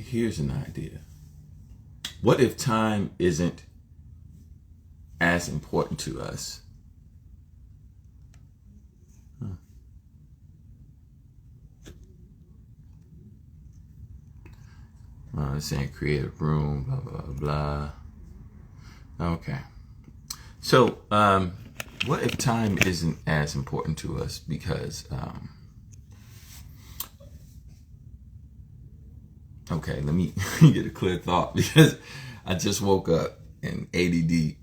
Here's an idea. What if time isn't as important to us? It's saying create a room, blah, blah, blah. Okay. So, what if time isn't as important to us? Because, okay, let me get a clear thought, because I just woke up and ADHD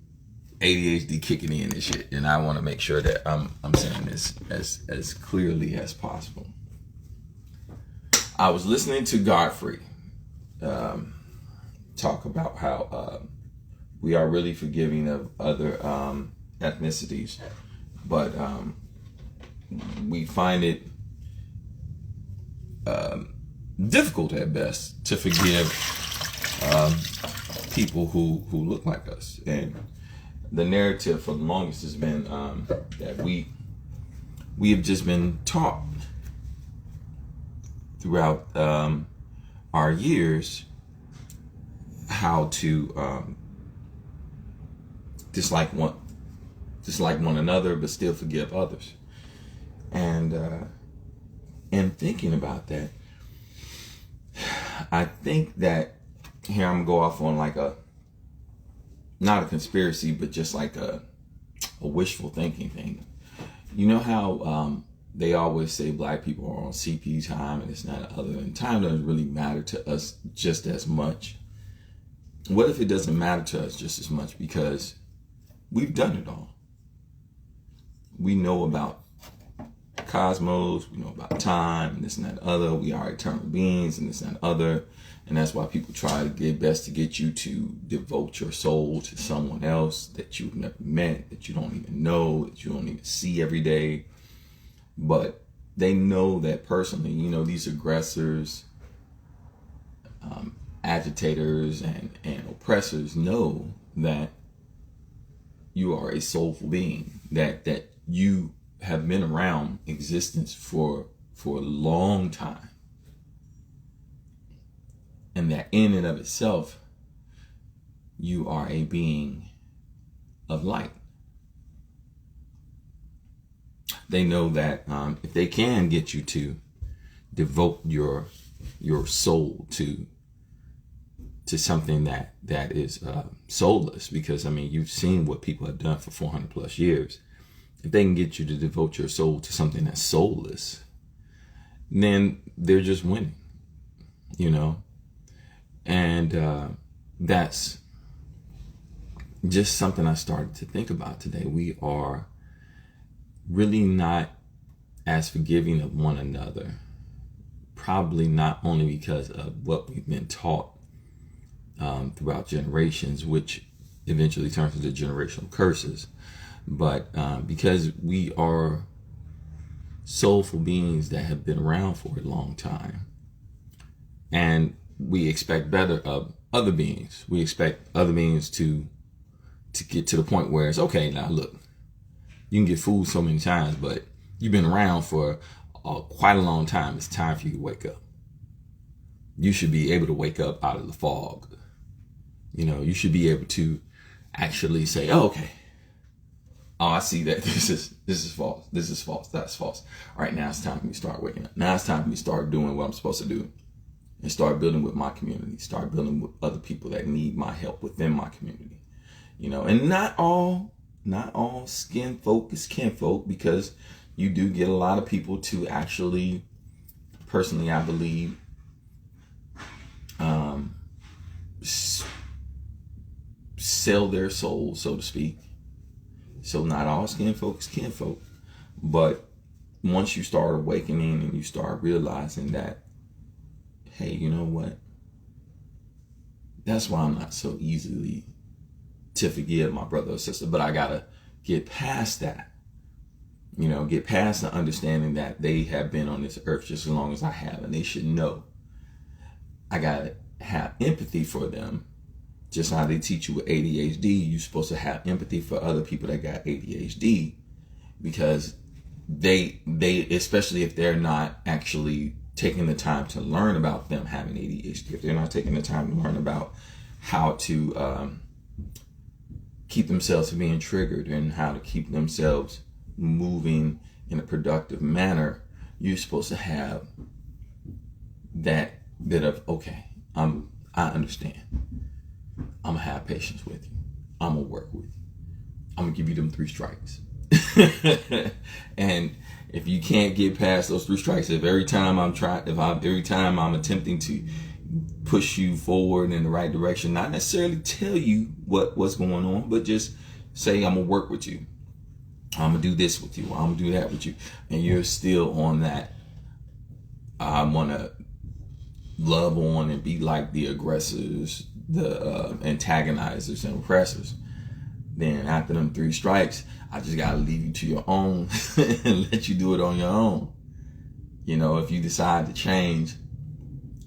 kicking in and shit, and I want to make sure that I'm saying this as clearly as possible. I was listening to Godfrey talk about how we are really forgiving of other ethnicities, but we find it difficult at best to forgive people who look like us. And the narrative for the longest has been that we have just been taught throughout our years how to dislike one another, but still forgive others. And in thinking about that, I think that here I'm gonna go off on like not a conspiracy, but just like a wishful thinking thing. You know how they always say black people are on CP time and it's not other, and time doesn't really matter to us just as much. What if it doesn't matter to us just as much? Because we've done it all. We know about cosmos, we know about time, and this and that other. We are eternal beings, and this and that other. And that's why people try to get best to get you to devote your soul to someone else that you've never met, that you don't even know, that you don't even see every day. But they know that personally, you know, these aggressors, agitators, and oppressors know that you are a soulful being, that you have been around existence for a long time. And that in and of itself, you are a being of light. They know that if they can get you to devote your soul to something that is soulless, because I mean, you've seen what people have done for 400 plus years. If they can get you to devote your soul to something that's soulless, then they're just winning, you know? And that's just something I started to think about today. We are really not as forgiving of one another, probably not only because of what we've been taught throughout generations, which eventually turns into generational curses, but because we are soulful beings that have been around for a long time, and we expect better of other beings. We expect other beings to get to the point where it's okay. Now look, you can get fooled so many times, but you've been around for quite a long time. It's time for you to wake up. You should be able to wake up out of the fog. You know, you should be able to actually say, oh, okay, oh, I see that this is false. This is false. That's false. All right, now it's time for me to start waking up. Now it's time for me to start doing what I'm supposed to do, and start building with my community. Start building with other people that need my help within my community. You know, and not all skin folk is kinfolk, because you do get a lot of people to actually, personally, I believe, sell their soul, so to speak. So not all skin folk is kinfolk, but once you start awakening and you start realizing that, hey, you know what? That's why I'm not so easily to forgive my brother or sister, but I gotta get past that. You know, get past the understanding that they have been on this earth just as long as I have, and they should know. I gotta have empathy for them. Just how they teach you with ADHD, you're supposed to have empathy for other people that got ADHD, because they especially if they're not actually taking the time to learn about them having ADHD, if they're not taking the time to learn about how to keep themselves from being triggered and how to keep themselves moving in a productive manner, you're supposed to have that bit of, okay, I understand. I'm gonna have patience with you. I'm gonna work with you. I'm gonna give you them 3 strikes. And if you can't get past those 3 strikes, every time I'm attempting to push you forward in the right direction, not necessarily tell you what's going on, but just say, I'm gonna work with you. I'm gonna do this with you. I'm gonna do that with you. And you're still on that, I wanna love on and be like the aggressors, the antagonizers and oppressors. Then after them 3 strikes, I just gotta leave you to your own and let you do it on your own. You know, if you decide to change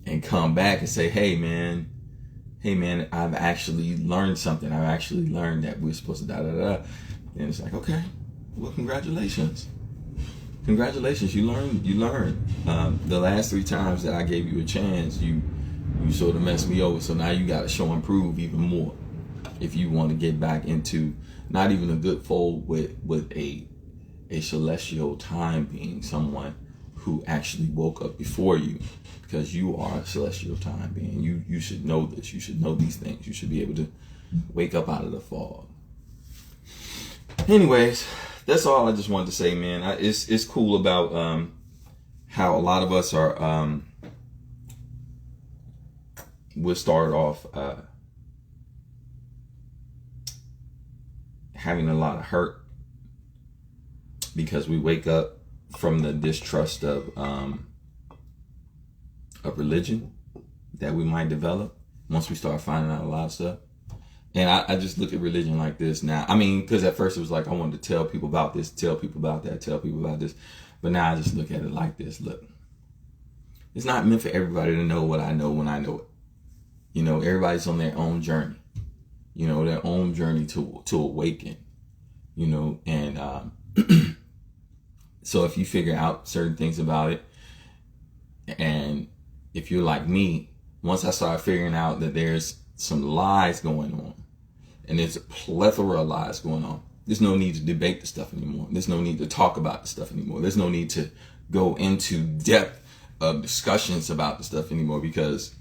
and come back and say, hey man, I've actually learned something. I've actually learned that we're supposed to da-da-da. Then it's like, okay, well, congratulations. Congratulations, you learned. The last 3 times that I gave you a chance, you sort of messed me over. So now you gotta show and prove even more. If you want to get back into not even a good fold with a celestial time being, someone who actually woke up before you, because you are a celestial time being. You should know this. You should know these things. You should be able to wake up out of the fog. Anyways, that's all I just wanted to say, man. It's cool about how a lot of us are. We'll start off having a lot of hurt because we wake up from the distrust of religion that we might develop once we start finding out a lot of stuff. And I just look at religion like this now. I mean, because at first it was like I wanted to tell people about this, tell people about that, tell people about this. But now I just look at it like this. Look, it's not meant for everybody to know what I know when I know it. You know, everybody's on their own journey. You know, their own journey to awaken. You know, and so if you figure out certain things about it, and if you're like me, once I start figuring out that there's some lies going on, and there's a plethora of lies going on, there's no need to debate the stuff anymore. There's no need to talk about the stuff anymore. There's no need to go into depth of discussions about the stuff anymore, because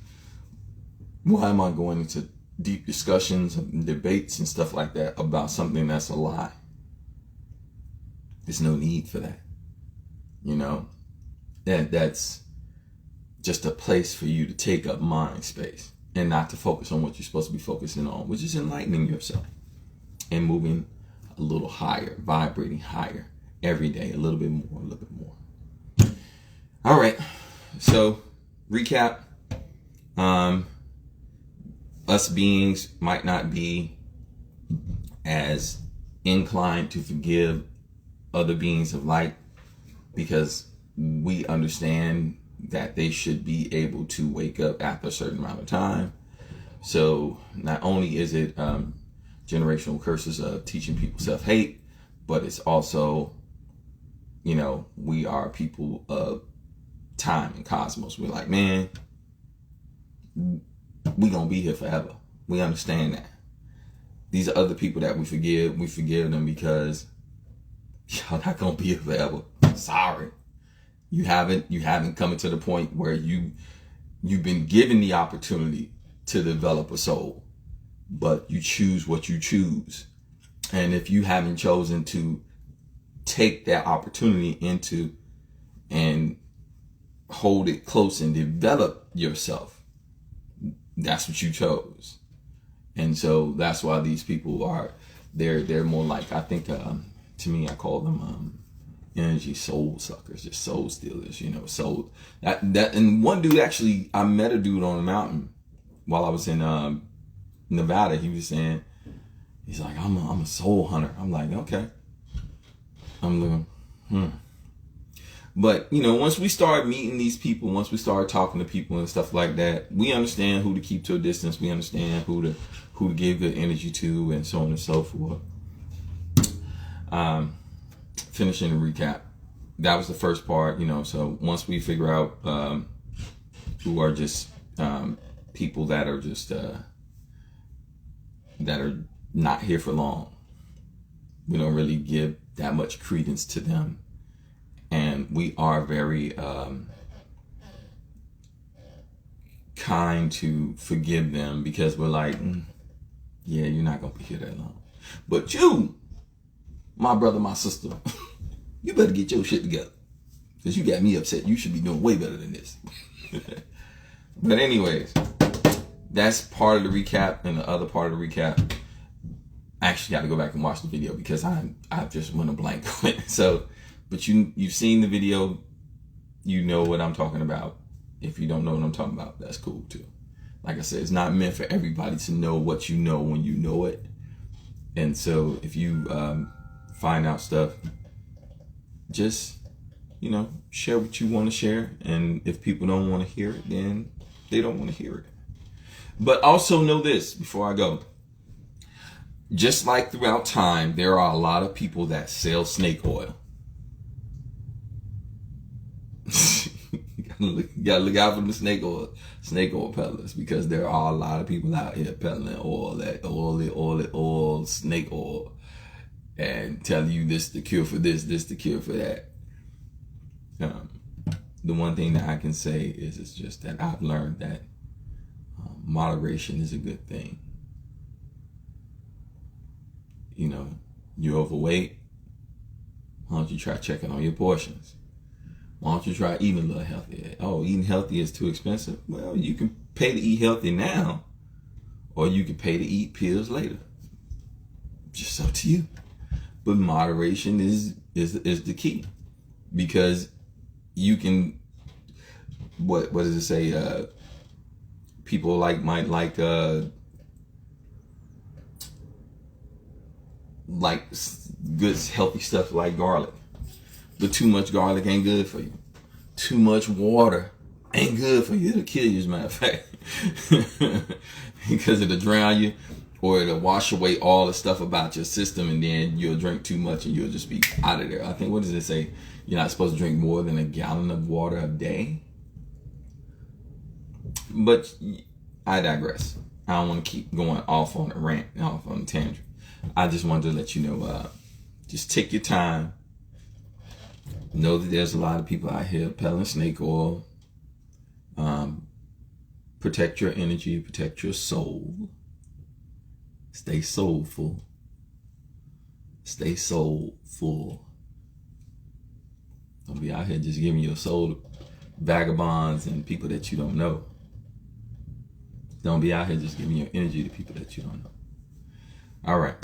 why am I going into deep discussions and debates and stuff like that about something that's a lie? There's no need for that. You know, that's just a place for you to take up mind space and not to focus on what you're supposed to be focusing on, which is enlightening yourself and moving a little higher, vibrating higher every day, a little bit more, a little bit more. All right. So recap, us beings might not be as inclined to forgive other beings of light because we understand that they should be able to wake up after a certain amount of time. So not only is it generational curses of teaching people self-hate, but it's also, you know, we are people of time and cosmos. We're like, man, we gonna be here forever. We understand that. These are other people that we forgive them because y'all not gonna be here forever. Sorry. You haven't come to the point where you've been given the opportunity to develop a soul, but you choose what you choose. And if you haven't chosen to take that opportunity into and hold it close and develop yourself, that's what you chose. And so that's why these people are, they're more like, I think, to me, I call them energy soul suckers, just soul stealers, you know, soul. That and one dude, actually, I met a dude on a mountain while I was in Nevada. He was saying, he's like, I'm a soul hunter. I'm like, okay. I'm looking, But, you know, once we start meeting these people, once we start talking to people and stuff like that, we understand who to keep to a distance. We understand who to give good energy to, and so on and so forth. Finishing the recap. that was the first part, you know. So once we figure out who are just people that are just that are not here for long, we don't really give that much credence to them, and we are very kind to forgive them because we're like, yeah, you're not gonna be here that long. But you, my brother, my sister, you better get your shit together because you got me upset. You should be doing way better than this. But anyways, that's part of the recap, and the other part of the recap, I actually got to go back and watch the video because I just went a blank on it. So, but you've seen the video, you know what I'm talking about. If you don't know what I'm talking about, that's cool too. Like I said, it's not meant for everybody to know what you know when you know it. And so if you find out stuff, just, you know, share what you want to share. And if people don't want to hear it, then they don't want to hear it. But also know this before I go. Just like throughout time, there are a lot of people that sell snake oil. You gotta look out for the snake oil peddlers, because there are a lot of people out here peddling oil, snake oil, and tell you this the cure for this the cure for that. The one thing that I can say is it's just that I've learned that moderation is a good thing. You know, you're overweight, why don't you try checking on your portions? Why don't you try eating a little healthier? Oh, eating healthy is too expensive? Well, you can pay to eat healthy now, or you can pay to eat pills later. Just up to you. But moderation is the key, because you can, what does it say? People might like good healthy stuff like garlic. But too much garlic ain't good for you. Too much water ain't good for you. It'll kill you, as a matter of fact. Because it'll drown you, or it'll wash away all the stuff about your system, and then you'll drink too much and you'll just be out of there. I think, what does it say? You're not supposed to drink more than a gallon of water a day. But I digress. I don't want to keep going off on a rant, off on a tangent. I just wanted to let you know, just take your time. Know that there's a lot of people out here peddling snake oil. Protect your energy, protect your soul. Stay soulful. Stay soulful. Don't be out here just giving your soul to vagabonds and people that you don't know. Don't be out here just giving your energy to people that you don't know. All right.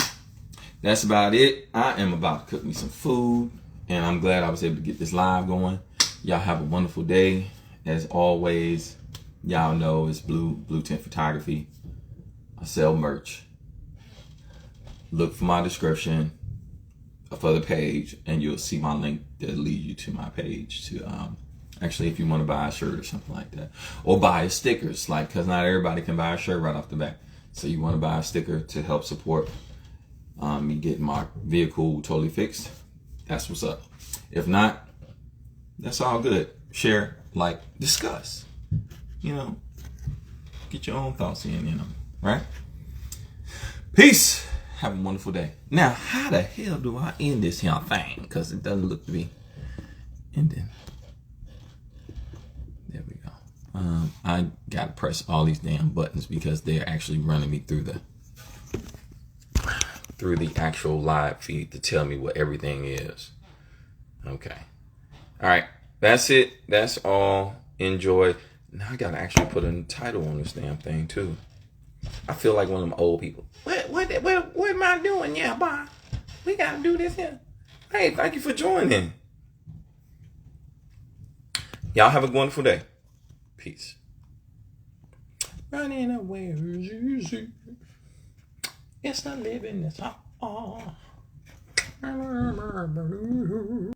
That's about it. I am about to cook me some food, and I'm glad I was able to get this live going. Y'all have a wonderful day. As always, y'all know it's Bluu Tint Photography. I sell merch. Look for my description for the page, and you'll see my link that leads you to my page to actually, if you want to buy a shirt or something like that, or buy stickers, because not everybody can buy a shirt right off the bat. So you want to buy a sticker to help support me getting my vehicle totally fixed. That's what's up. If not, that's all good. Share, discuss. You know, get your own thoughts in, right? Peace. Have a wonderful day. Now, how the hell do I end this here thing? Because it doesn't look to be ending. There we go. I got to press all these damn buttons because they're actually running me through the actual live feed to tell me what everything is. Okay. All right. That's it. That's all. Enjoy. Now I got to actually put a title on this damn thing too. I feel like one of them old people. What am I doing? Yeah, bye. We got to do this here. Hey, thank you for joining. Y'all have a wonderful day. Peace. Running away is easy. It's not living, it's all.